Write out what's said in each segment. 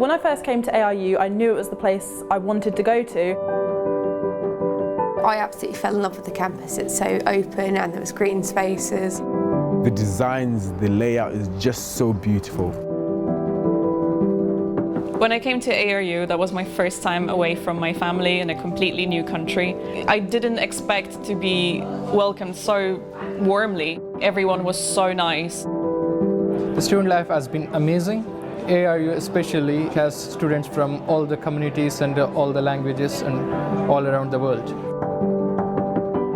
When I first came to ARU, I knew it was the place I wanted to go to. I absolutely fell in love with the campus. It's so open and there was green spaces. The designs, the layout is just so beautiful. When I came to ARU, that was my first time away from my family in a completely new country. I didn't expect to be welcomed so warmly. Everyone was so nice. The student life has been amazing. ARU especially has students from all the communities and all the languages and all around the world.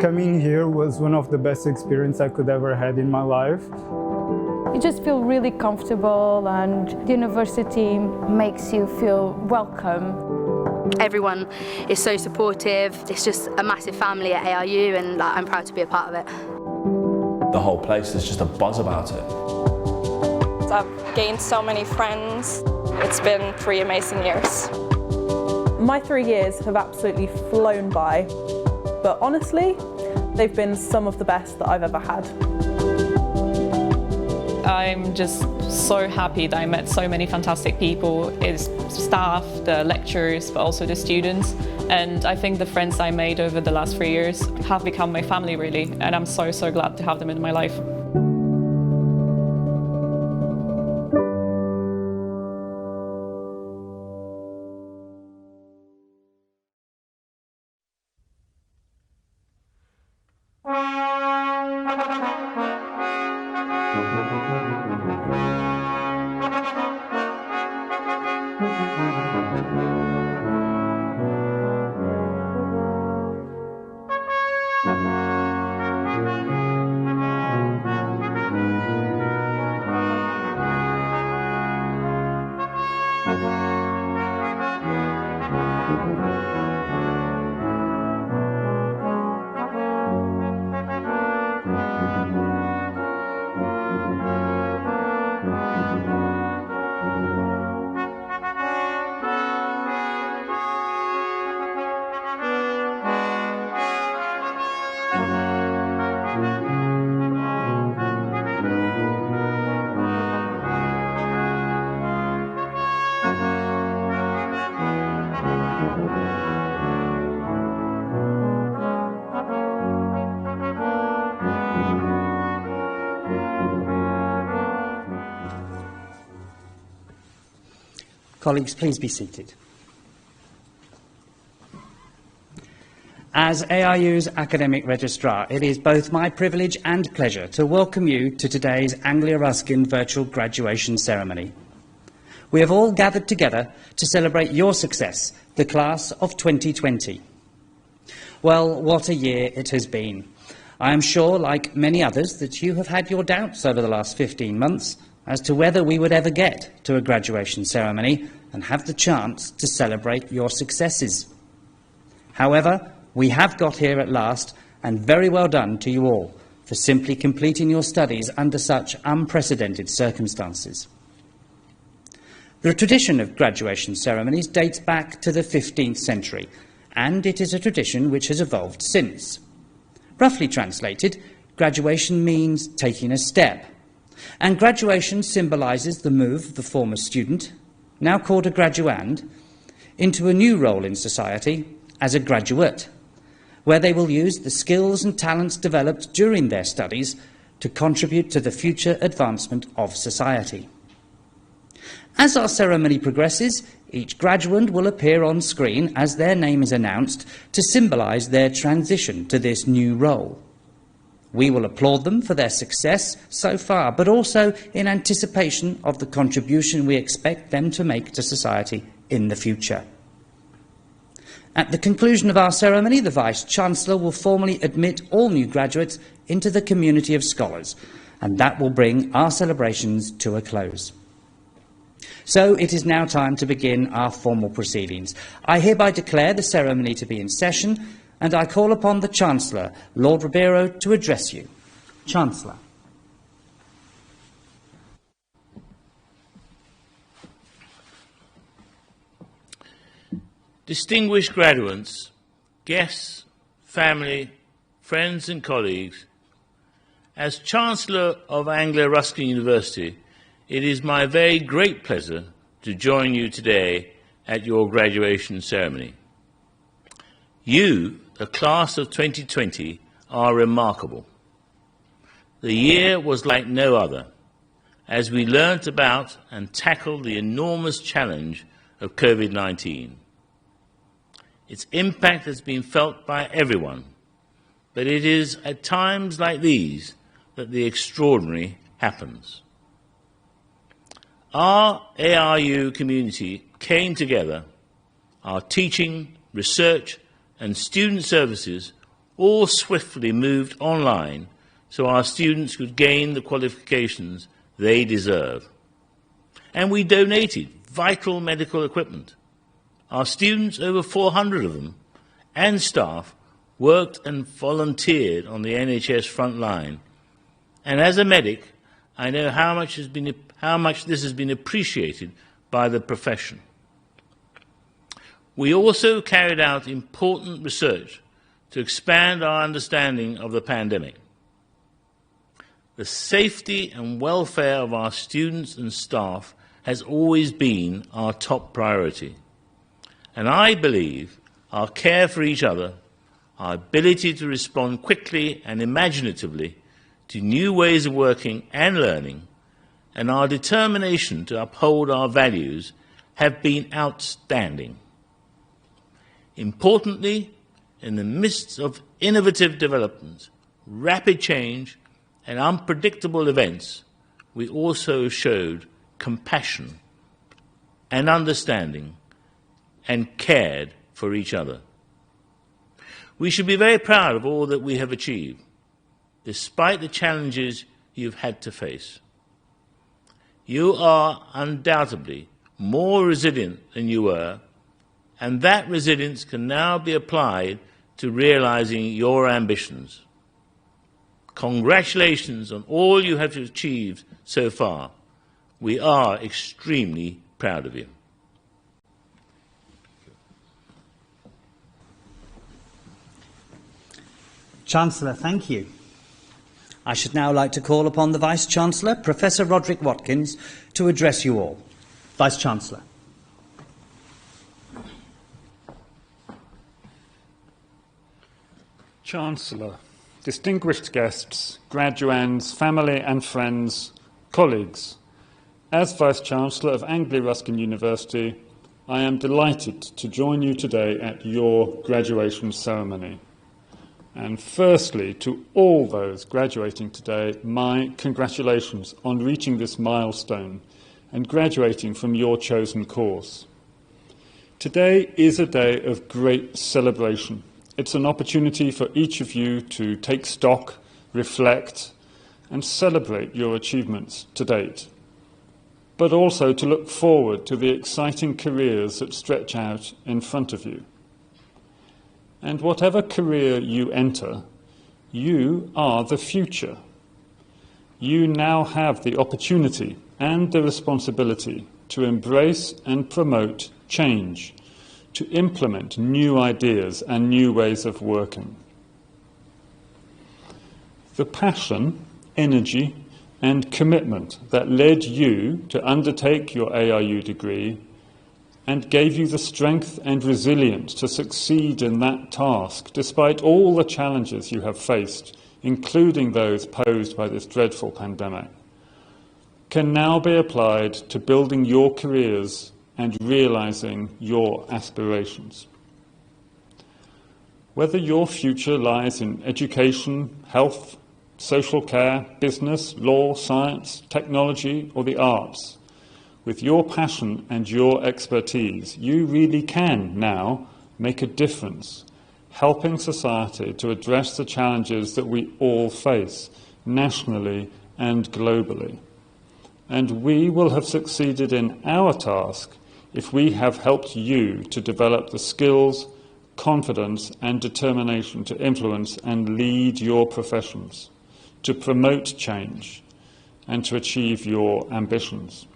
Coming here was one of the best experiences I could ever had in my life. You just feel really comfortable and the university makes you feel welcome. Everyone is so supportive. It's just a massive family at ARU and I'm proud to be a part of it. The whole place, there's just a buzz about it. I've gained so many friends. It's been 3 amazing years. My 3 years have absolutely flown by, but honestly, they've been some of the best that I've ever had. I'm just so happy that I met so many fantastic people, its staff, the lecturers, but also the students. And I think the friends I made over the last 3 years have become my family, really. And I'm so, so glad to have them in my life. Colleagues, please be seated. As ARU's Academic Registrar, it is both my privilege and pleasure to welcome you to today's Anglia-Ruskin virtual graduation ceremony. We have all gathered together to celebrate your success, the class of 2020. Well, what a year it has been. I am sure, like many others, that you have had your doubts over the last 15 months as to whether we would ever get to a graduation ceremony and have the chance to celebrate your successes. However, we have got here at last, and very well done to you all for simply completing your studies under such unprecedented circumstances. The tradition of graduation ceremonies dates back to the 15th century, and it is a tradition which has evolved since. Roughly translated, graduation means taking a step, and graduation symbolises the move of the former student, now called a graduand, into a new role in society as a graduate, where they will use the skills and talents developed during their studies to contribute to the future advancement of society. As our ceremony progresses, each graduand will appear on screen as their name is announced to symbolise their transition to this new role. We will applaud them for their success so far, but also in anticipation of the contribution we expect them to make to society in the future. At the conclusion of our ceremony, the Vice-Chancellor will formally admit all new graduates into the community of scholars, and that will bring our celebrations to a close. So it is now time to begin our formal proceedings. I hereby declare the ceremony to be in session, and I call upon the Chancellor, Lord Ribeiro, to address you. Chancellor. Distinguished graduates, guests, family, friends and colleagues, as Chancellor of Anglia-Ruskin University, it is my very great pleasure to join you today at your graduation ceremony. You, the class of 2020, are remarkable. The year was like no other, as we learnt about and tackled the enormous challenge of COVID-19. Its impact has been felt by everyone, but it is at times like these that the extraordinary happens. Our ARU community came together, our teaching, research and student services all swiftly moved online so our students could gain the qualifications they deserve. And we donated vital medical equipment. Our students, over 400 of them, and staff, worked and volunteered on the NHS front line. And as a medic, I know how much this has been appreciated by the profession. We also carried out important research to expand our understanding of the pandemic. The safety and welfare of our students and staff has always been our top priority. And I believe our care for each other, our ability to respond quickly and imaginatively to new ways of working and learning, and our determination to uphold our values have been outstanding. Importantly, in the midst of innovative development, rapid change, and unpredictable events, we also showed compassion and understanding and cared for each other. We should be very proud of all that we have achieved, despite the challenges you've had to face. You are undoubtedly more resilient than you were, and that resilience can now be applied to realizing your ambitions. Congratulations on all you have achieved so far. We are extremely proud of you. Chancellor, thank you. I should now like to call upon the Vice-Chancellor, Professor Roderick Watkins, to address you all. Vice-Chancellor. Chancellor, distinguished guests, graduands, family and friends, colleagues, as Vice-Chancellor of Anglia-Ruskin University, I am delighted to join you today at your graduation ceremony. And firstly, to all those graduating today, my congratulations on reaching this milestone and graduating from your chosen course. Today is a day of great celebration. It's an opportunity for each of you to take stock, reflect, and celebrate your achievements to date, but also to look forward to the exciting careers that stretch out in front of you. And whatever career you enter, you are the future. You now have the opportunity and the responsibility to embrace and promote change, to implement new ideas and new ways of working. The passion, energy, and commitment that led you to undertake your ARU degree and gave you the strength and resilience to succeed in that task, despite all the challenges you have faced, including those posed by this dreadful pandemic, can now be applied to building your careers and realizing your aspirations. Whether your future lies in education, health, social care, business, law, science, technology, or the arts, with your passion and your expertise, you really can now make a difference, helping society to address the challenges that we all face, nationally and globally. And we will have succeeded in our task if we have helped you to develop the skills, confidence and determination to influence and lead your professions, to promote change and to achieve your ambitions.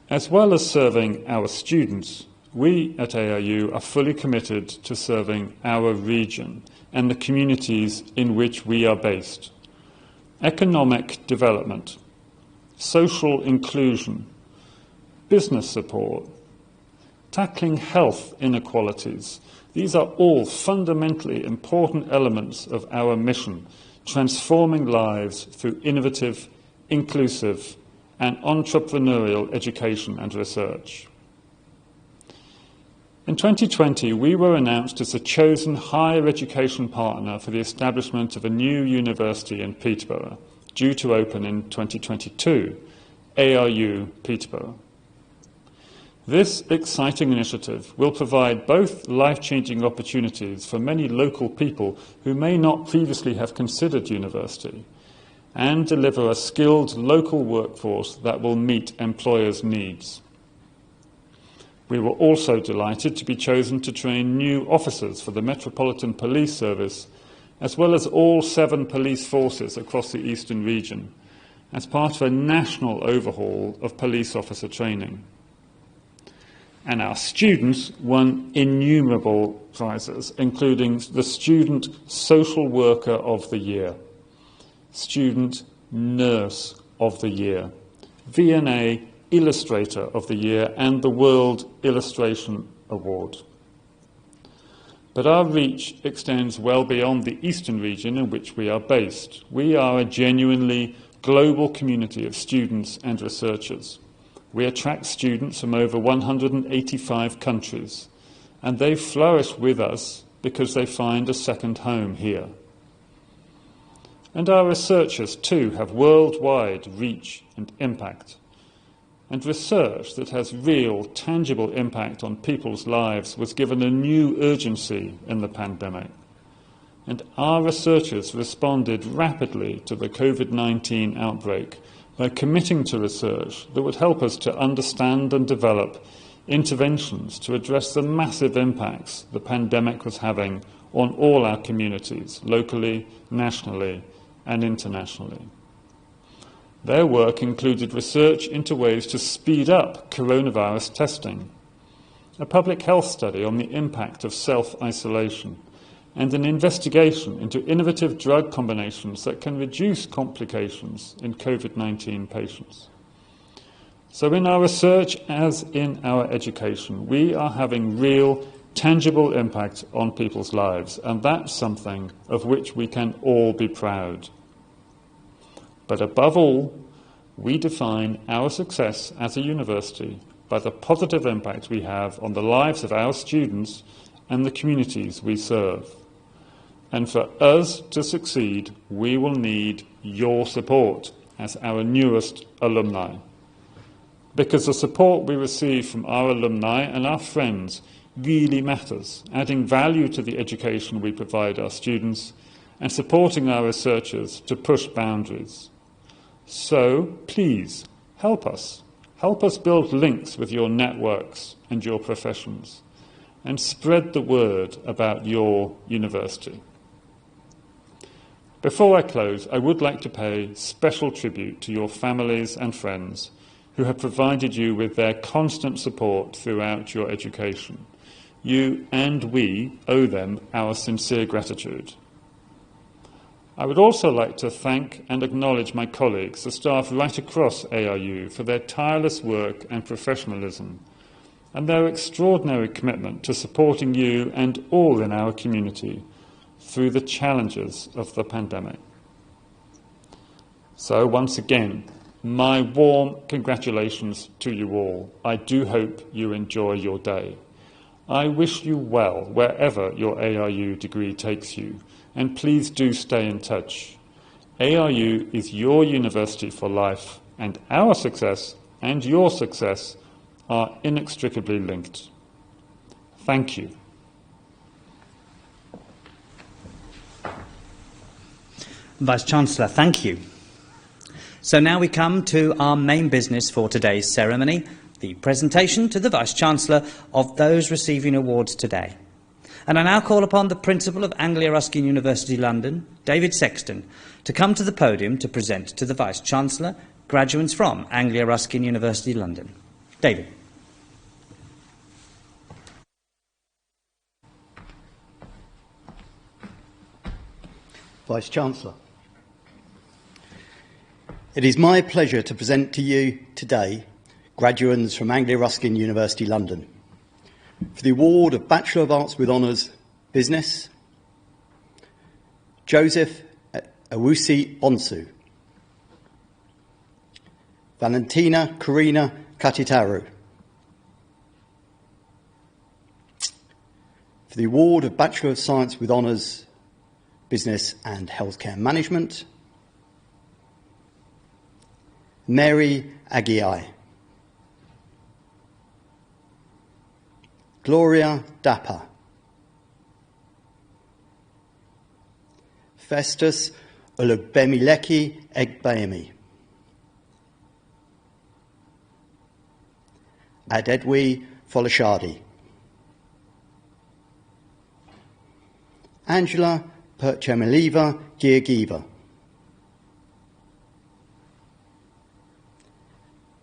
As well as serving our students, we at ARU are fully committed to serving our region and the communities in which we are based. Economic development, social inclusion, business support, tackling health inequalities. These are all fundamentally important elements of our mission, transforming lives through innovative, inclusive, and entrepreneurial education and research. In 2020, we were announced as a chosen higher education partner for the establishment of a new university in Peterborough, due to open in 2022, ARU Peterborough. This exciting initiative will provide both life-changing opportunities for many local people who may not previously have considered university, and deliver a skilled local workforce that will meet employers' needs. We were also delighted to be chosen to train new officers for the Metropolitan Police Service, as well as all 7 police forces across the Eastern region, as part of a national overhaul of police officer training. And our students won innumerable prizes, including the Student Social Worker of the Year, Student Nurse of the Year, V&A Illustrator of the Year, and the World Illustration Award. But our reach extends well beyond the Eastern region in which we are based. We are a genuinely global community of students and researchers. We attract students from over 185 countries, and they flourish with us because they find a second home here. And our researchers, too, have worldwide reach and impact. And research that has real, tangible impact on people's lives was given a new urgency in the pandemic. And our researchers responded rapidly to the COVID-19 outbreak by committing to research that would help us to understand and develop interventions to address the massive impacts the pandemic was having on all our communities, locally, nationally, and internationally. Their work included research into ways to speed up coronavirus testing, a public health study on the impact of self-isolation, and an investigation into innovative drug combinations that can reduce complications in COVID-19 patients. So in our research, as in our education, we are having real, tangible impact on people's lives, and that's something of which we can all be proud. But above all, we define our success as a university by the positive impact we have on the lives of our students and the communities we serve. And for us to succeed, we will need your support as our newest alumni. Because the support we receive from our alumni and our friends really matters, adding value to the education we provide our students and supporting our researchers to push boundaries. So, please, help us. Help us build links with your networks and your professions, and spread the word about your university. Before I close, I would like to pay special tribute to your families and friends who have provided you with their constant support throughout your education. You and we owe them our sincere gratitude. I would also like to thank and acknowledge my colleagues, the staff right across ARU, for their tireless work and professionalism, and their extraordinary commitment to supporting you and all in our community through the challenges of the pandemic. So once again, my warm congratulations to you all. I do hope you enjoy your day. I wish you well wherever your ARU degree takes you, and please do stay in touch. ARU is your university for life, and our success and your success are inextricably linked. Thank you. Vice-Chancellor, thank you. So now we come to our main business for today's ceremony, the presentation to the Vice-Chancellor of those receiving awards today. And I now call upon the Principal of Anglia Ruskin University London, David Sexton, to come to the podium to present to the Vice-Chancellor graduates from Anglia Ruskin University London. David. Vice-Chancellor, it is my pleasure to present to you today graduates from Anglia Ruskin University, London. For the award of Bachelor of Arts with Honours, Business, Joseph Awusi Bonsu. Valentina Karina Katitaru. For the award of Bachelor of Science with Honours, Business and Healthcare Management, Mary Agiai. Gloria Dapper. Festus Olugbemileki Egbayemi. Adedwi Folashadi. Angela Perchemeliva Georgieva.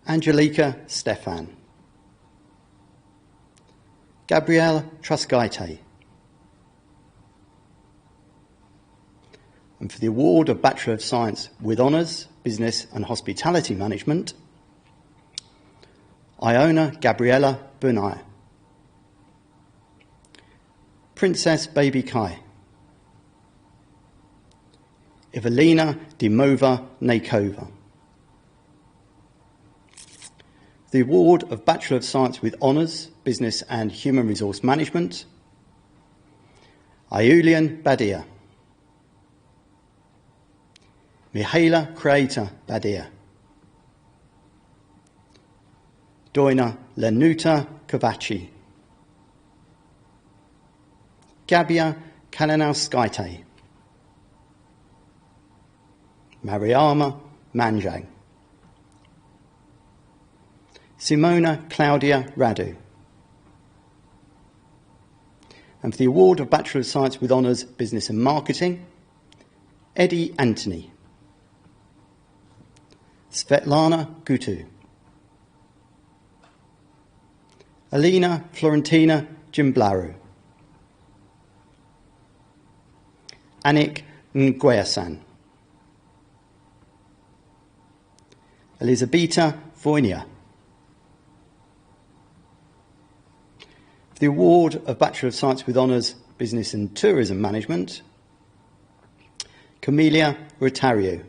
Angelica Stefan. Gabrielle Trusgaite. And for the award of Bachelor of Science with Honours, Business and Hospitality Management, Iona Gabriella Bunai. Princess Baby Kai. Evelina Dimova Nakova. The award of Bachelor of Science with Honours, Business and Human Resource Management, Iulian Badia. Mihaela Creator Badia. Doina Lenuta Kovaci. Gabia Kalinowskaite. Mariama Manjang. Simona Claudia Radu. And for the award of Bachelor of Science with Honours, Business and Marketing, Eddie Anthony. Svetlana Gutu. Alina Florentina Jimblaru. Anik Nguyasan. Elisabetta Voinia. For the award of Bachelor of Science with Honours, Business and Tourism Management, Camelia Rotario.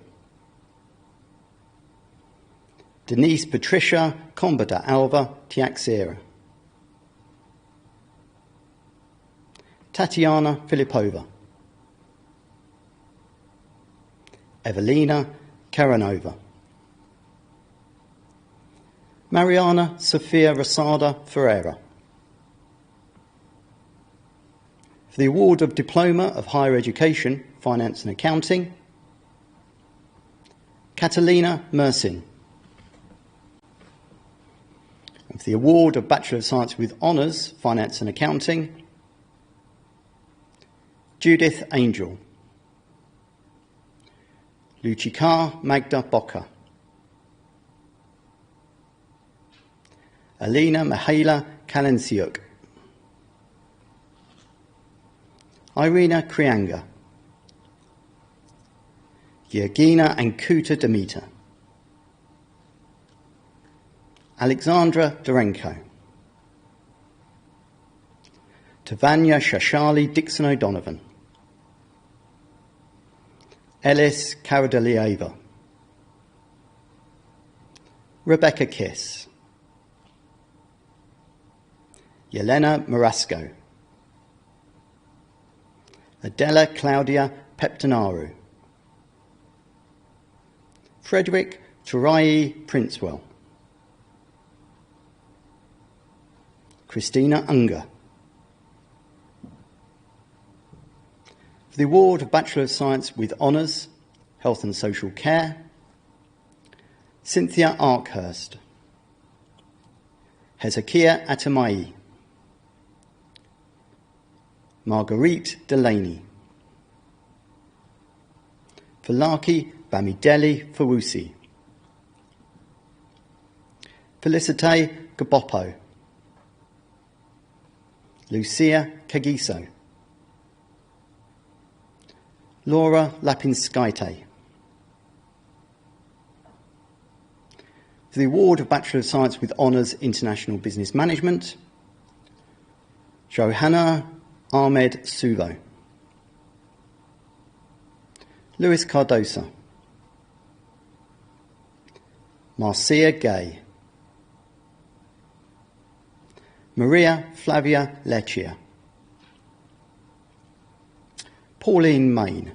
Denise Patricia Combada Alva Tiaxera. Tatiana Filipova. Evelina Karanova. Mariana Sofia Rosada Ferreira. For the award of Diploma of Higher Education, Finance and Accounting, Catalina Mersin. And for the award of Bachelor of Science with Honours, Finance and Accounting, Judith Angel. Luchika Magda Boca. Alina Mihaela Kalensiuk. Irina Krianga. Yergina Ankuta Demeter. Alexandra Dorenko. Tavanya Shashali Dixon O'Donovan. Ellis Karadalieva. Rebecca Kiss. Yelena Marasco. Adela Claudia Peptinaru. Frederick Turai Princewell. Christina Unger. For the award of Bachelor of Science with Honours, Health and Social Care, Cynthia Arkhurst. Hezekiah Atamai. Marguerite Delaney. Falaki Bamidele Fawusi. Felicite Gabopo. Lucia Kagiso. Laura Lapinskaite. For the award of Bachelor of Science with Honours International Business Management, Johanna Ahmed Suvo. Luis Cardosa. Marcia Gay. Maria Flavia Leccia. Pauline Main.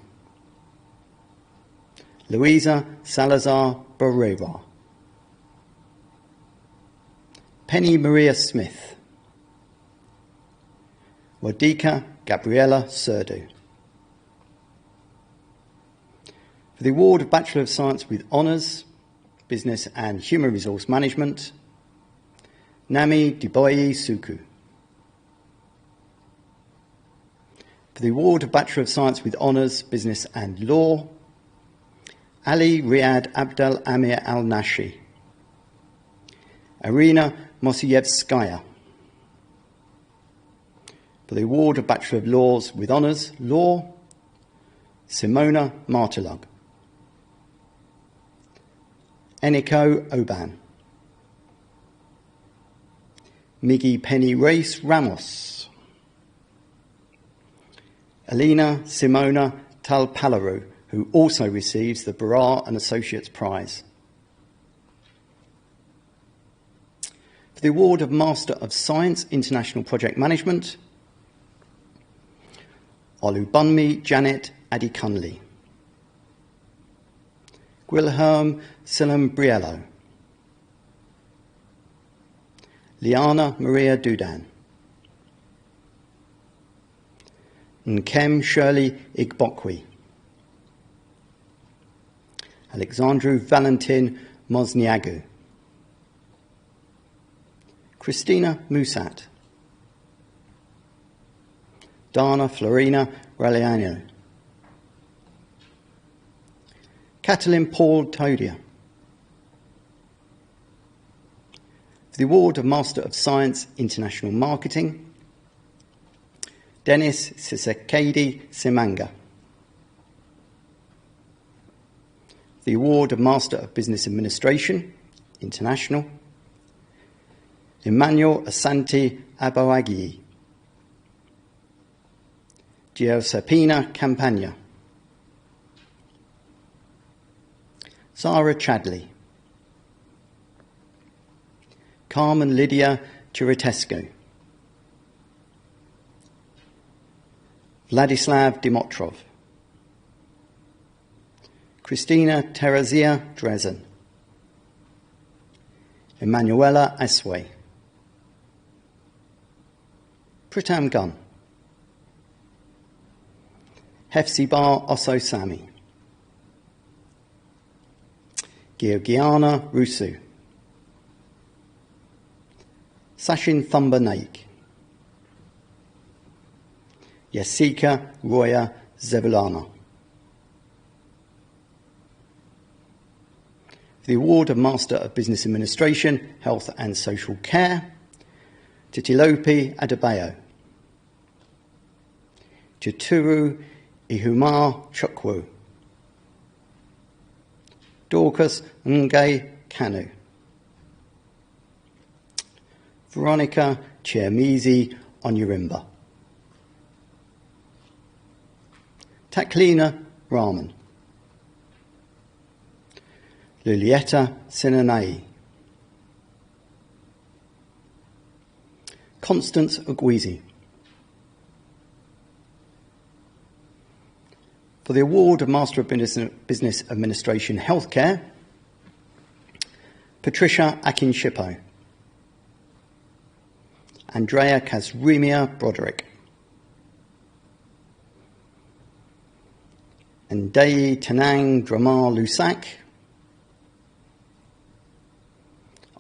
Luisa Salazar Barrera. Penny Maria Smith. Wadika Gabriela Surdu. For the award of Bachelor of Science with Honours, Business and Human Resource Management, Nami Diboyi Suku. For the award of Bachelor of Science with Honours, Business and Law, Ali Riyad Abdel Amir Al-Nashi. Irina Mosiyevskaya. For the award of Bachelor of Laws with Honours, Law, Simona Martelug. Eniko Oban. Miggy Penny Race Ramos. Elena Simona Talpalaru, who also receives the Barra and Associates Prize. For the award of Master of Science International Project Management, Olubunmi Janet Adikunli. Guilherme Silambriello. Liana Maria Dudan. Nkem Shirley Igbokwe. Alexandru Valentin Mozniagu. Christina Musat. Dana Florina Raliano. Catalin Paul Todia. For the award of Master of Science International Marketing, Dennis Sisekedi Simanga. The award of Master of Business Administration International, Emmanuel Asante Aboagui. Giuseppina Campagna. Zara Chadley. Carmen Lydia Chiritescu. Vladislav Dimitrov. Christina Teresia Drezen. Emanuela Asway. Pritam Gun. Hefzibah Ososami. Georgiana Rusu. Sachin Thumber Naik. Yasika Roya Zebulana. The award of Master of Business Administration, Health and Social Care, Titilope Adebayo. Chituru Ihumar Chukwu. Dorcas Ngai Kanu. Veronica Chiamizi Onyurimba. Taklina Rahman. Lulietta Sinanai. Constance Ogwizi. For the award of Master of Business Administration Healthcare, Patricia Akinshipo. Andrea Kazrimia Broderick. Ndai Tanang Dramar Lusak.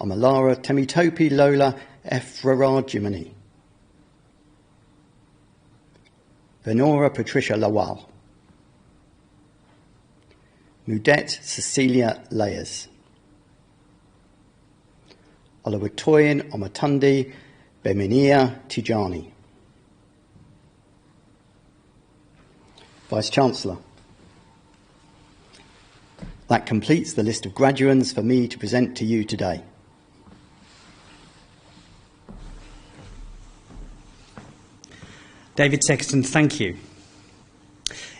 Amalara Temitopi Lola Efrara Jiminy. Venora Patricia Lawal. Mudette Cecilia Layers. Olawatoyan Omatundi Beminia Tijani. Vice-Chancellor. That completes the list of graduands for me to present to you today. David Sexton, thank you.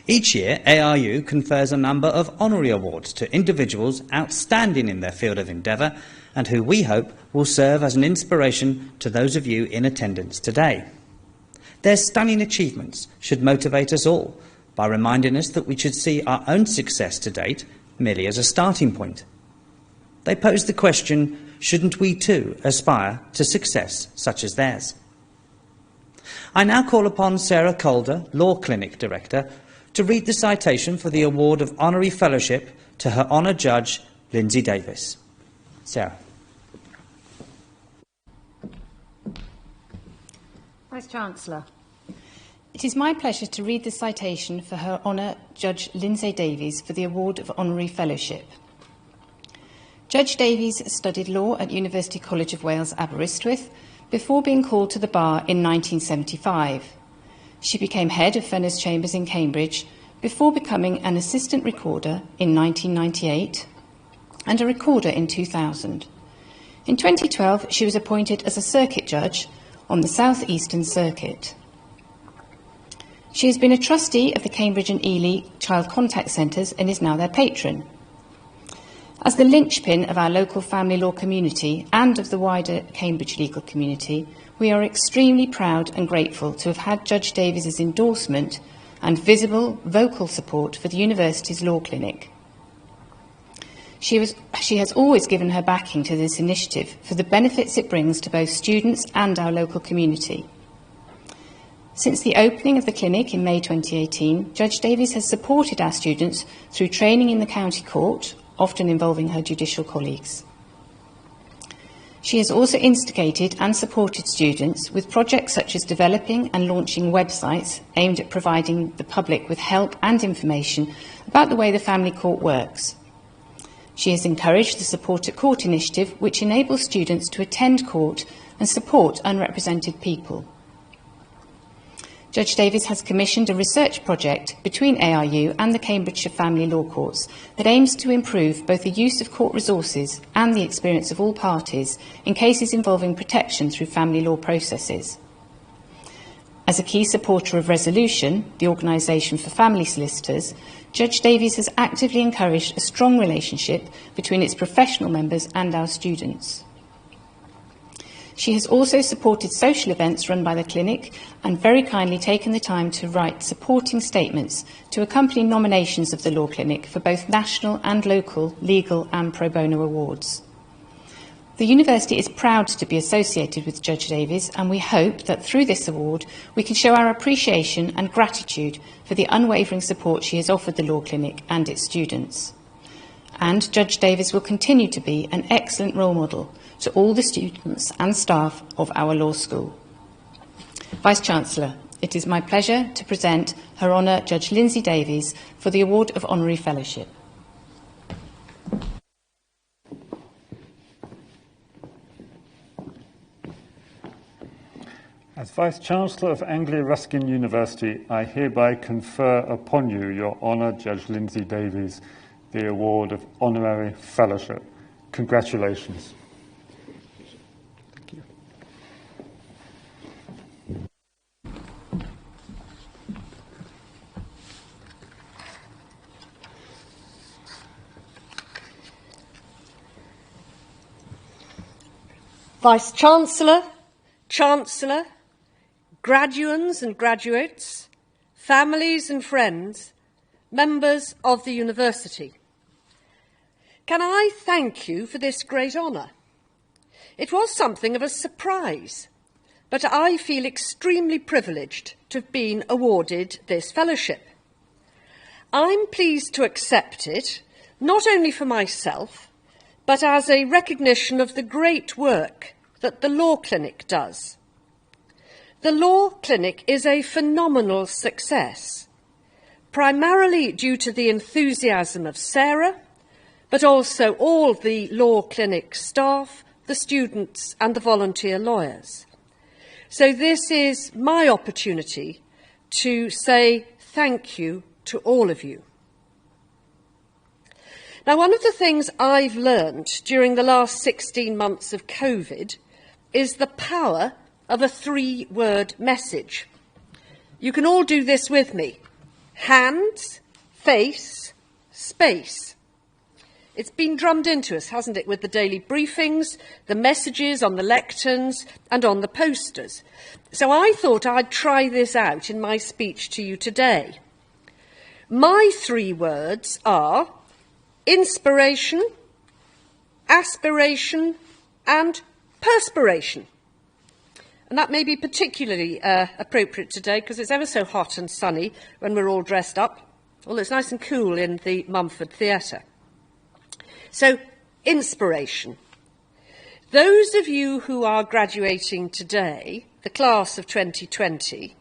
Each year, ARU confers a number of honorary awards to individuals outstanding in their field of endeavour and who we hope will serve as an inspiration to those of you in attendance today. Their stunning achievements should motivate us all by reminding us that we should see our own success to date merely as a starting point. They pose the question, shouldn't we too aspire to success such as theirs? I now call upon Sarah Calder, Law Clinic Director, to read the citation for the award of Honorary Fellowship to Her Honour Judge Lindsay Davis. Sarah. Vice-Chancellor, it is my pleasure to read the citation for Her Honour Judge Lindsay Davies for the award of Honorary Fellowship. Judge Davies studied law at University College of Wales, Aberystwyth, before being called to the bar in 1975. She became head of Fenner's Chambers in Cambridge before becoming an assistant recorder in 1998 and a recorder in 2000. In 2012, she was appointed as a circuit judge on the South Eastern Circuit. She has been a trustee of the Cambridge and Ely Child Contact Centres and is now their patron. As the linchpin of our local family law community and of the wider Cambridge legal community, we are extremely proud and grateful to have had Judge Davies's endorsement and visible vocal support for the university's law clinic. She has always given her backing to this initiative for the benefits it brings to both students and our local community. Since the opening of the clinic in May 2018, Judge Davies has supported our students through training in the county court, often involving her judicial colleagues. She has also instigated and supported students with projects such as developing and launching websites aimed at providing the public with help and information about the way the family court works. She has encouraged the Support at Court initiative, which enables students to attend court and support unrepresented people. Judge Davies has commissioned a research project between ARU and the Cambridgeshire Family Law Courts that aims to improve both the use of court resources and the experience of all parties in cases involving protection through family law processes. As a key supporter of Resolution, the Organisation for Family Solicitors, Judge Davies has actively encouraged a strong relationship between its professional members and our students. She has also supported social events run by the clinic and very kindly taken the time to write supporting statements to accompany nominations of the Law Clinic for both national and local legal and pro bono awards. The university is proud to be associated with Judge Davies, and we hope that through this award we can show our appreciation and gratitude for the unwavering support she has offered the Law Clinic and its students. And Judge Davies will continue to be an excellent role model to all the students and staff of our law school. Vice-Chancellor, it is my pleasure to present Her Honour Judge Lindsay Davies for the Award of Honorary Fellowship. As Vice-Chancellor of Anglia Ruskin University, I hereby confer upon you, Your Honour Judge Lindsay Davies, the Award of Honorary Fellowship. Congratulations. Vice-Chancellor, Chancellor, graduands and graduates, families and friends, members of the university. Can I thank you for this great honour? It was something of a surprise, but I feel extremely privileged to have been awarded this fellowship. I'm pleased to accept it, not only for myself, but as a recognition of the great work that the Law Clinic does. The Law Clinic is a phenomenal success, primarily due to the enthusiasm of Sara, but also all the Law Clinic staff, the students and the volunteer lawyers. So this is my opportunity to say thank you to all of you. Now, one of the things I've learned during the last 16 months of COVID is the power of a 3-word message. You can all do this with me. Hands, face, space. It's been drummed into us, hasn't it, with the daily briefings, the messages on the lecterns and on the posters. So I thought I'd try this out in my speech to you today. My 3 words are inspiration, aspiration and perspiration. And that may be particularly appropriate today because it's ever so hot and sunny when we're all dressed up, although it's nice and cool in the Mumford Theatre. So, inspiration. Those of you who are graduating today, the class of 2020,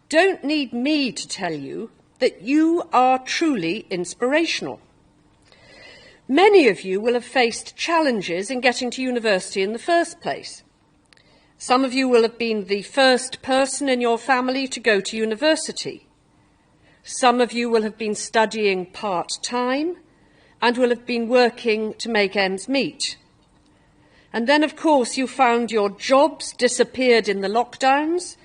don't need me to tell you that you are truly inspirational. Many of you will have faced challenges in getting to university in the first place. Some of you will have been the first person in your family to go to university. Some of you will have been studying part-time and will have been working to make ends meet. And then, of course, you found your jobs disappeared in the lockdowns,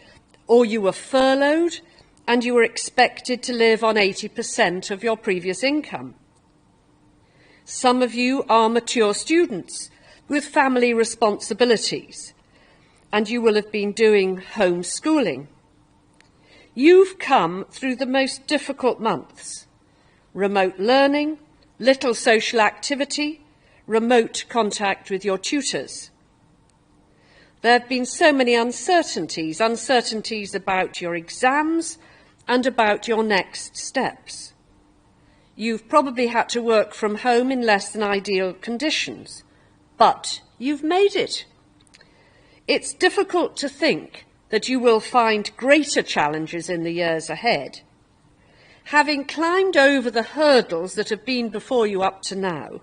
or you were furloughed and you were expected to live on 80% of your previous income. Some of you are mature students with family responsibilities, and you will have been doing homeschooling. You've come through the most difficult months: remote learning, little social activity, remote contact with your tutors. There have been so many uncertainties about your exams and about your next steps. You've probably had to work from home in less than ideal conditions, but you've made it. It's difficult to think that you will find greater challenges in the years ahead. Having climbed over the hurdles that have been before you up to now,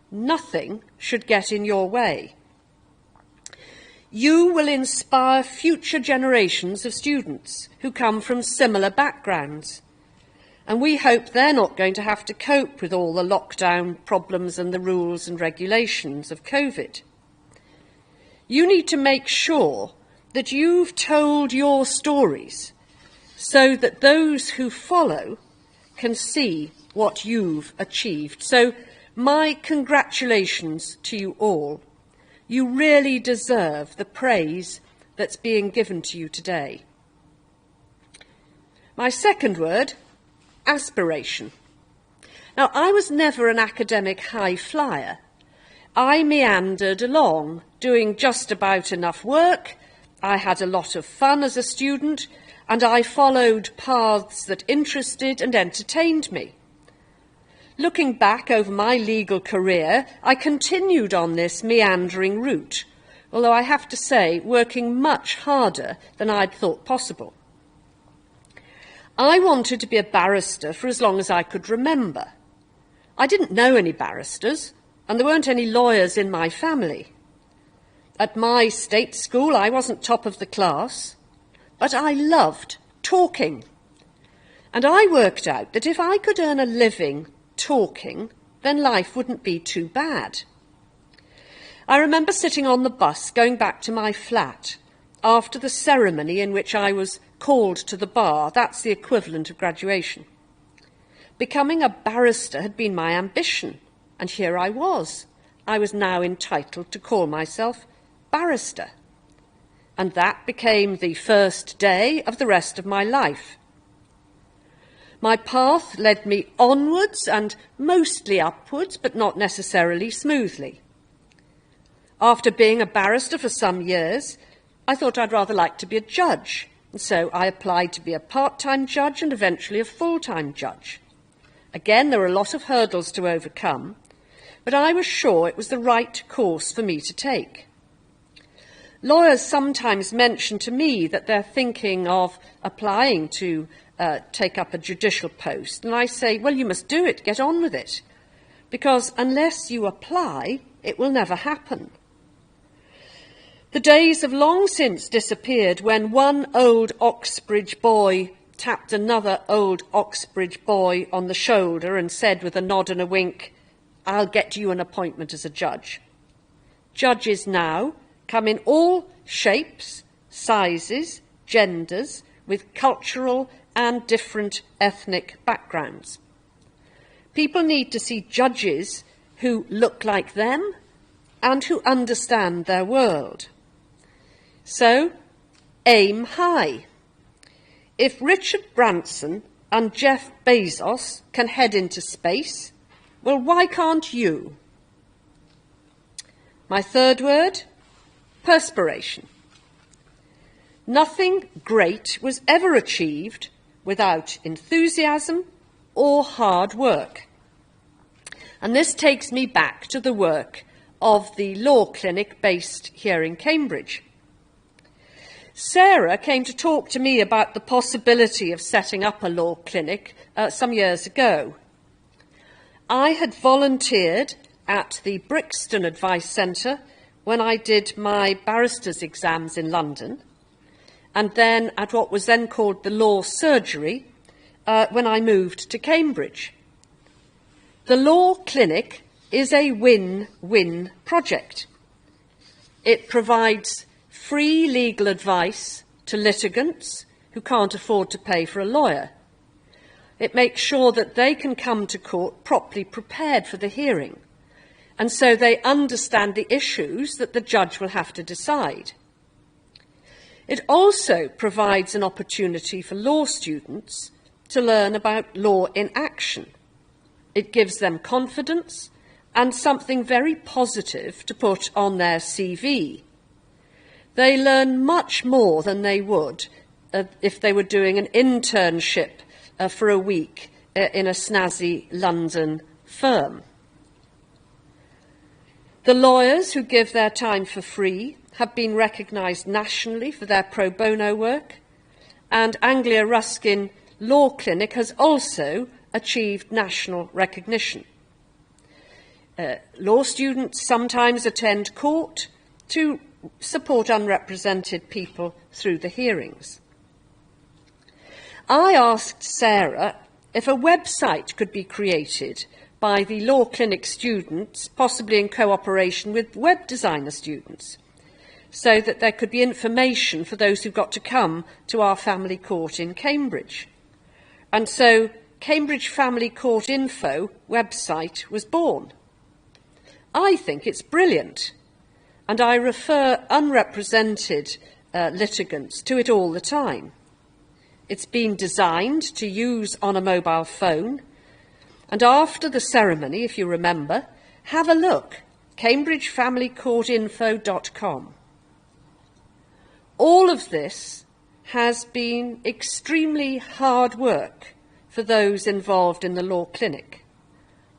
nothing should get in your way. You will inspire future generations of students who come from similar backgrounds, and we hope they're not going to have to cope with all the lockdown problems and the rules and regulations of COVID. You need to make sure that you've told your stories so that those who follow can see what you've achieved. So my congratulations to you all. You really deserve the praise that's being given to you today. My second word, aspiration. Now, I was never an academic high flyer. I meandered along, doing just about enough work. I had a lot of fun as a student, and I followed paths that interested and entertained me. Looking back over my legal career, I continued on this meandering route, although I have to say, working much harder than I'd thought possible. I wanted to be a barrister for as long as I could remember. I didn't know any barristers, and there weren't any lawyers in my family. At my state school, I wasn't top of the class, but I loved talking. And I worked out that if I could earn a living talking, then life wouldn't be too bad. I remember sitting on the bus going back to my flat after the ceremony in which I was called to the bar. That's the equivalent of graduation. Becoming a barrister had been my ambition, and here I was. I was now entitled to call myself barrister. And that became the first day of the rest of my life. My path led me onwards and mostly upwards, but not necessarily smoothly. After being a barrister for some years, I thought I'd rather like to be a judge, and so I applied to be a part-time judge and eventually a full-time judge. Again, there were a lot of hurdles to overcome, but I was sure it was the right course for me to take. Lawyers sometimes mention to me that they're thinking of applying to take up a judicial post, and I say, well, you must do it, get on with it, because unless you apply, it will never happen. The days have long since disappeared when one old Oxbridge boy tapped another old Oxbridge boy on the shoulder and said with a nod and a wink, I'll get you an appointment as a judge. Judges now come in all shapes, sizes, genders, with cultural and different ethnic backgrounds. People need to see judges who look like them and who understand their world. So, aim high. If Richard Branson and Jeff Bezos can head into space, well, why can't you? My third word, perspiration. Nothing great was ever achieved without enthusiasm or hard work. And this takes me back to the work of the law clinic based here in Cambridge. Sara came to talk to me about the possibility of setting up a law clinic some years ago. I had volunteered at the Brixton Advice Centre when I did my barrister's exams in London, and then at what was then called the Law Surgery when I moved to Cambridge. The law clinic is a win-win project. It provides free legal advice to litigants who can't afford to pay for a lawyer. It makes sure that they can come to court properly prepared for the hearing, and so they understand the issues that the judge will have to decide. It also provides an opportunity for law students to learn about law in action. It gives them confidence and something very positive to put on their CV. They learn much more than they would if they were doing an internship for a week in a snazzy London firm. The lawyers who give their time for free have been recognised nationally for their pro bono work, and Anglia Ruskin Law Clinic has also achieved national recognition. Law students sometimes attend court to support unrepresented people through the hearings. I asked Sara if a website could be created by the law clinic students, possibly in cooperation with web designer students, so that there could be information for those who got to come to our family court in Cambridge. And so Cambridge Family Court Info website was born. I think it's brilliant, and I refer unrepresented litigants to it all the time. It's been designed to use on a mobile phone, and after the ceremony, if you remember, have a look, cambridgefamilycourtinfo.com. All of this has been extremely hard work for those involved in the law clinic,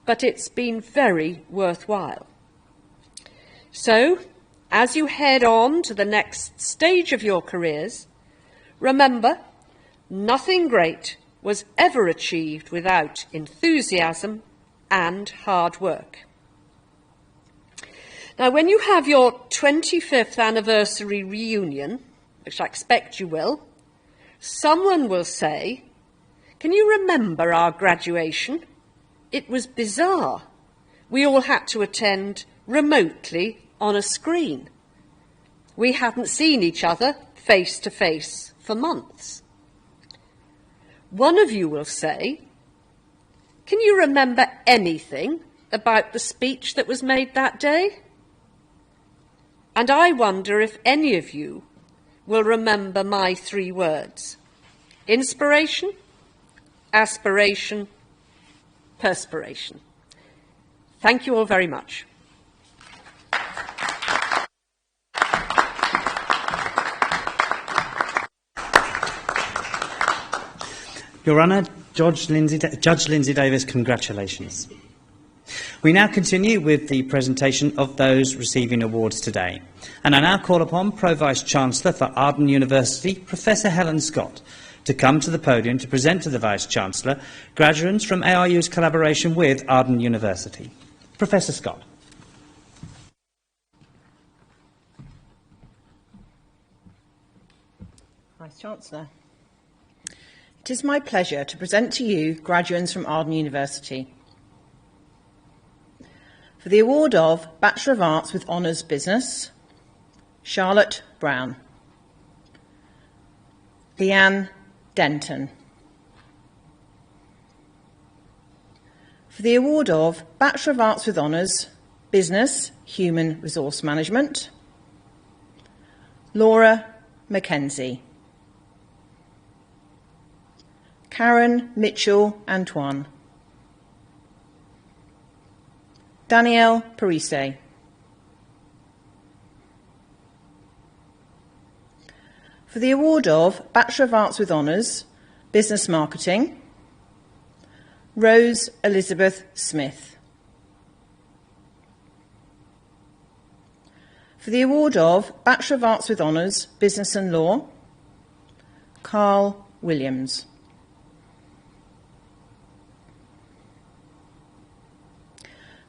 but it's been very worthwhile. So, as you head on to the next stage of your careers, remember, nothing great was ever achieved without enthusiasm and hard work. Now, when you have your 25th anniversary reunion, which I expect you will, someone will say, "Can you remember our graduation? It was bizarre. We all had to attend remotely on a screen. We hadn't seen each other face to face for months." One of you will say, "Can you remember anything about the speech that was made that day?" And I wonder if any of you will remember my 3 words: inspiration, aspiration, perspiration. Thank you all very much. Your Honour, Judge Lindsay Davis, congratulations. We now continue with the presentation of those receiving awards today. And I now call upon Pro-Vice-Chancellor for Arden University, Professor Helen Scott, to come to the podium to present to the Vice-Chancellor graduates from ARU's collaboration with Arden University. Professor Scott. Vice-Chancellor. It is my pleasure to present to you graduates from Arden University. For the award of Bachelor of Arts with Honours Business, Charlotte Brown. Leanne Denton. For the award of Bachelor of Arts with Honours, Business, Human Resource Management, Laura Mackenzie. Karen Mitchell Antoine. Danielle Parise. For the award of Bachelor of Arts with Honours, Business Marketing, Rose Elizabeth Smith. For the award of Bachelor of Arts with Honours, Business and Law, Carl Williams.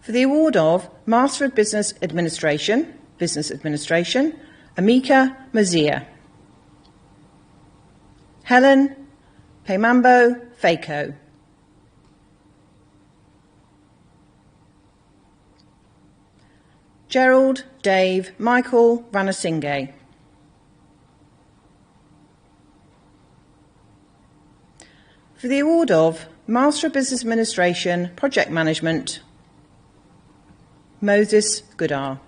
For the award of Master of Business Administration, Amika Mazia. Helen Paimambo Fako. Gerald Dave Michael Ranasinghe. For the award of Master of Business Administration, Project Management, Moses Goodar.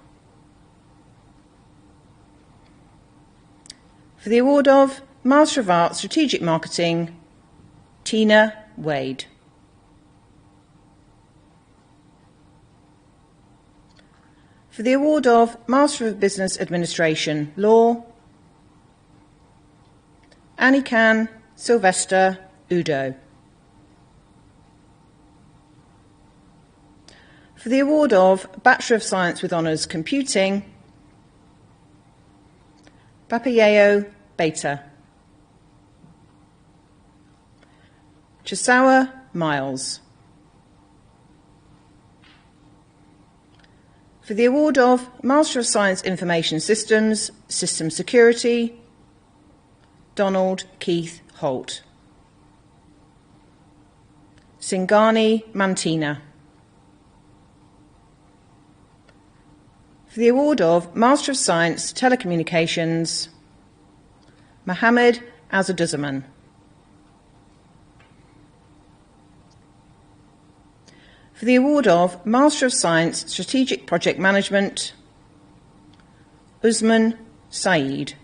For the award of Master of Arts, Strategic Marketing, Tina Wade. For the award of Master of Business Administration, Law, Anikan Sylvester Udo. For the award of Bachelor of Science with Honours Computing, Bapayeo Beta. Chisawa Miles. For the award of Master of Science Information Systems, System Security, Donald Keith Holt. Singani Mantina. For the award of Master of Science Telecommunications, Mohammed Azaduzaman. For the award of Master of Science Strategic Project Management, Usman Saeed.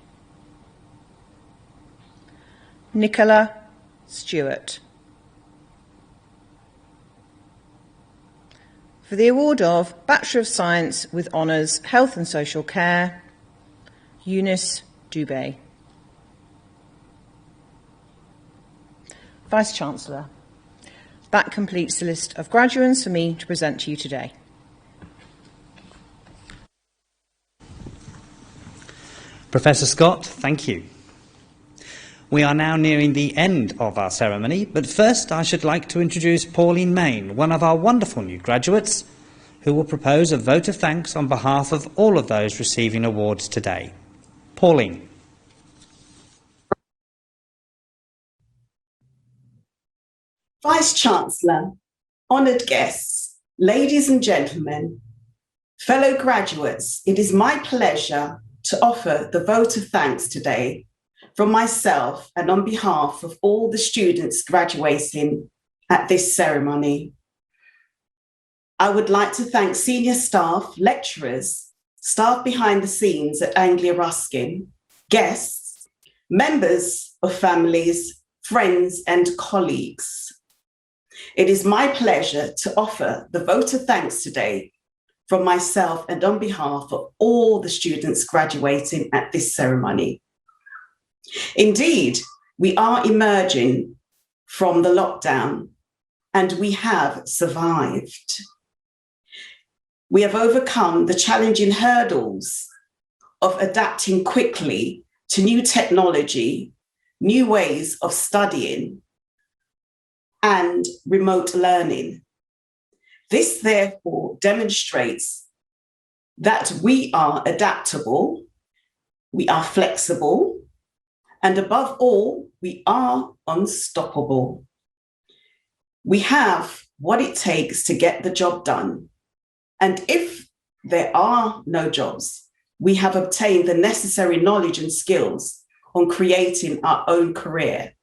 Nicola Stewart. For the award of Bachelor of Science with Honours Health and Social Care, Eunice Dubé. Vice-Chancellor, that completes the list of graduates for me to present to you today. Professor Scott, thank you. We are now nearing the end of our ceremony, but first I should like to introduce Pauline Main, one of our wonderful new graduates, who will propose a vote of thanks on behalf of all of those receiving awards today. Pauline. Vice-Chancellor, honoured guests, ladies and gentlemen, fellow graduates, it is my pleasure to offer the vote of thanks today from myself and on behalf of all the students graduating at this ceremony. I would like to thank senior staff, lecturers, staff behind the scenes at Anglia Ruskin, guests, members of families, friends and colleagues. It is my pleasure to offer the vote of thanks today from myself and on behalf of all the students graduating at this ceremony. Indeed, we are emerging from the lockdown and we have survived. We have overcome the challenging hurdles of adapting quickly to new technology, new ways of studying, and remote learning. This therefore demonstrates that we are adaptable, we are flexible, and above all, we are unstoppable. We have what it takes to get the job done. And if there are no jobs, we have obtained the necessary knowledge and skills on creating our own career.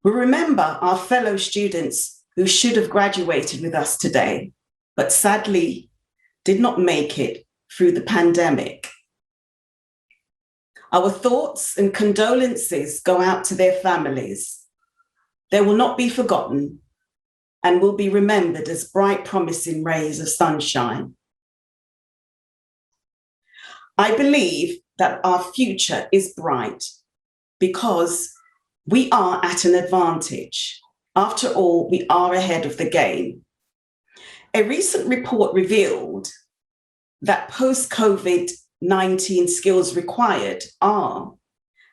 We remember our fellow students who should have graduated with us today, but sadly did not make it through the pandemic. Our thoughts and condolences go out to their families. They will not be forgotten and will be remembered as bright, promising rays of sunshine. I believe that our future is bright because we are at an advantage. After all, we are ahead of the game. A recent report revealed that post-COVID-19 skills required are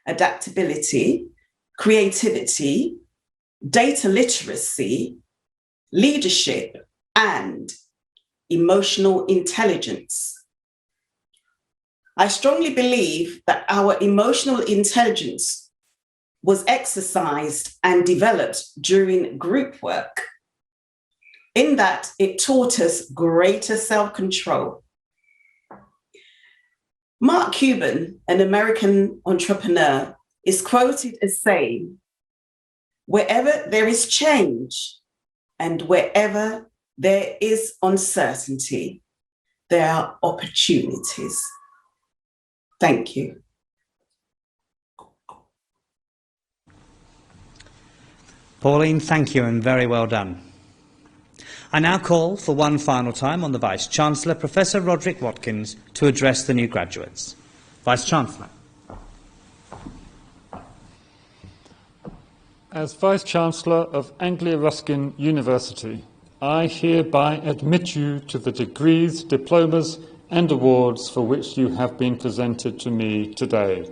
adaptability, creativity, data literacy, leadership, and emotional intelligence. I strongly believe that our emotional intelligence was exercised and developed during group work, in that it taught us greater self-control. Mark Cuban, an American entrepreneur, is quoted as saying, "Wherever there is change and wherever there is uncertainty, there are opportunities." Thank you. Pauline, thank you and very well done. I now call for one final time on the Vice-Chancellor, Professor Roderick Watkins, to address the new graduates. Vice-Chancellor. As Vice-Chancellor of Anglia Ruskin University, I hereby admit you to the degrees, diplomas and awards for which you have been presented to me today.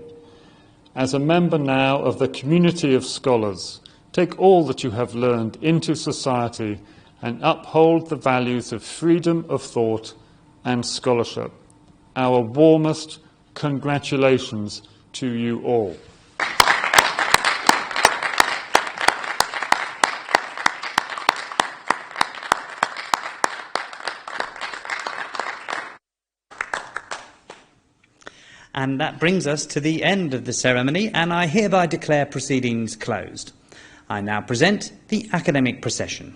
As a member now of the community of scholars, take all that you have learned into society and uphold the values of freedom of thought and scholarship. Our warmest congratulations to you all. And that brings us to the end of the ceremony, and I hereby declare proceedings closed. I now present the academic procession.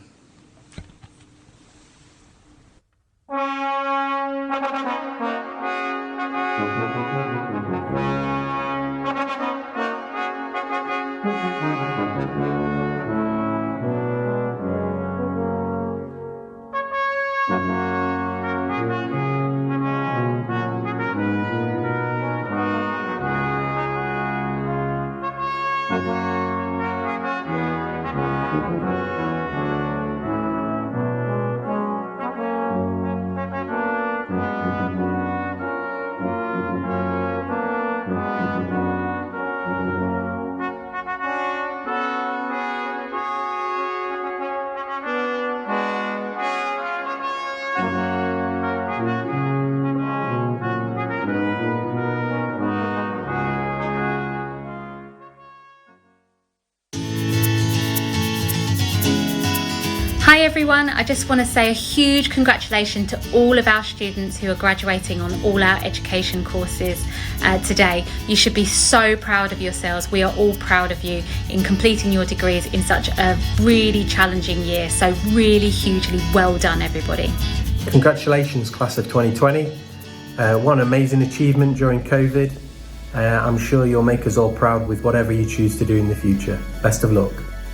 Hi everyone, I just want to say a huge congratulations to all of our students who are graduating on all our education courses today. You should be so proud of yourselves. We are all proud of you in completing your degrees in such a really challenging year. So really hugely well done everybody. Congratulations class of 2020. What an amazing achievement during COVID. I'm sure you'll make us all proud with whatever you choose to do in the future. Best of luck.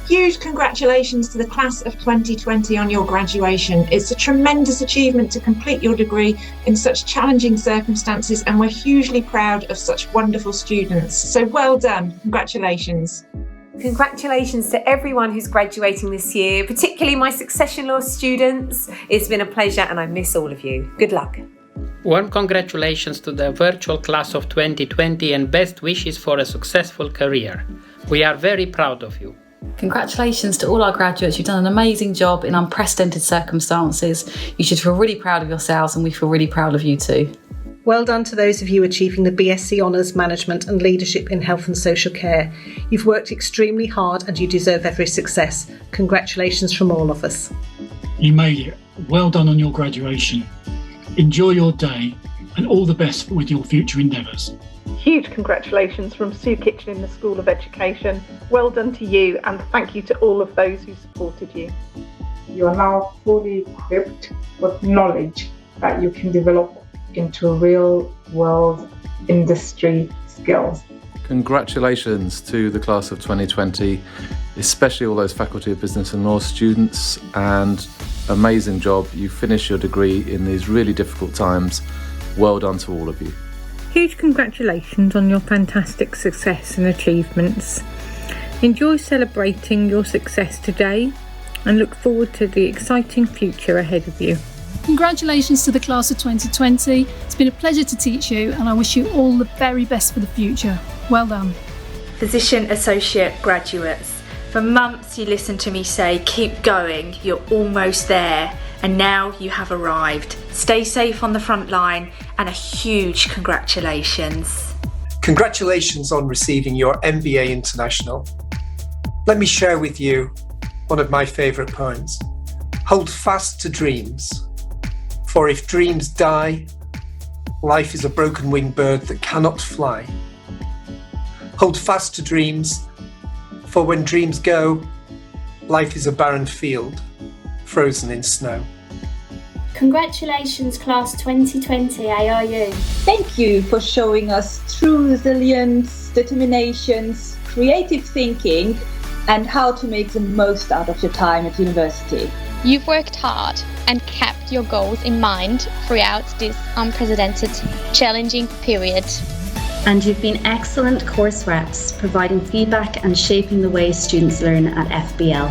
Huge congratulations to the class of 2020 on your graduation. It's a tremendous achievement to complete your degree in such challenging circumstances, and we're hugely proud of such wonderful students. So well done, congratulations. Congratulations to everyone who's graduating this year, particularly my succession law students. It's been a pleasure and I miss all of you. Good luck. Warm congratulations to the virtual class of 2020 and best wishes for a successful career. We are very proud of you. Congratulations to all our graduates. You've done an amazing job in unprecedented circumstances. You should feel really proud of yourselves and we feel really proud of you too. Well done to those of you achieving the BSc Honours Management and Leadership in Health and Social Care. You've worked extremely hard and you deserve every success. Congratulations from all of us. You made it well done on your graduation. Enjoy your day and all the best with your future endeavours. Huge congratulations from Sue Kitchen in the School of Education. Well done to you, and thank you to all of those who supported you. You are now fully equipped with knowledge that you can develop into real world industry skills. Congratulations to the class of 2020, especially all those Faculty of Business and Law students, and amazing job. You finished your degree in these really difficult times. Well done to all of you. Huge congratulations on your fantastic success and achievements. Enjoy celebrating your success today and look forward to the exciting future ahead of you. Congratulations to the class of 2020. It's been a pleasure to teach you, and I wish you all the very best for the future. Well done. Physician Associate graduates, for months you listened to me say, keep going, you're almost there, and now you have arrived. Stay safe on the front line, and a huge congratulations. Congratulations on receiving your MBA International. Let me share with you one of my favourite poems. Hold fast to dreams, for if dreams die, life is a broken-winged bird that cannot fly. Hold fast to dreams, for when dreams go, life is a barren field, frozen in snow. Congratulations, Class 2020 ARU. Thank you for showing us true resilience, determinations, creative thinking, and how to make the most out of your time at university. You've worked hard and kept your goals in mind throughout this unprecedented, challenging period. And you've been excellent course reps, providing feedback and shaping the way students learn at FBL.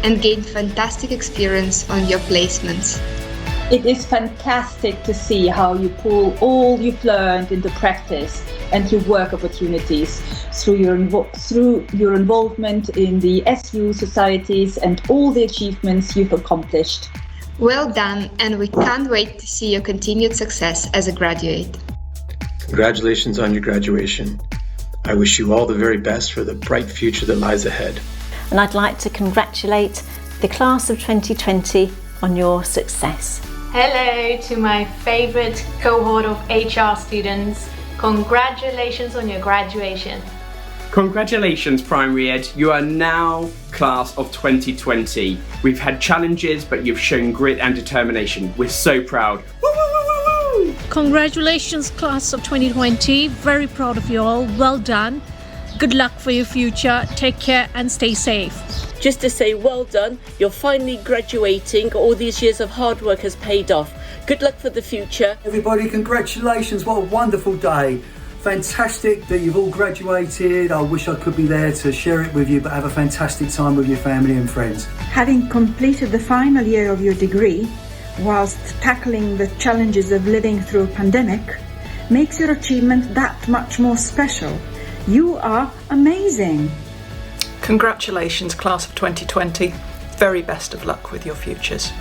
And gained fantastic experience on your placements. It is fantastic to see how you pull all you've learned into practice and your work opportunities through your involvement in the SU societies and all the achievements you've accomplished. Well done, and we can't wait to see your continued success as a graduate. Congratulations on your graduation. I wish you all the very best for the bright future that lies ahead. And I'd like to congratulate the class of 2020 on your success. Hello to my favourite cohort of HR students. Congratulations on your graduation. Congratulations, Primary Ed. You are now class of 2020. We've had challenges, but you've shown grit and determination. We're so proud. Congratulations, class of 2020. Very proud of you all. Well done. Good luck for your future. Take care and stay safe. Just to say well done, you're finally graduating. All these years of hard work has paid off. Good luck for the future. Everybody, congratulations. What a wonderful day. Fantastic that you've all graduated. I wish I could be there to share it with you, but have a fantastic time with your family and friends. Having completed the final year of your degree, whilst tackling the challenges of living through a pandemic, makes your achievement that much more special. You are amazing. Congratulations, class of 2020. Very best of luck with your futures.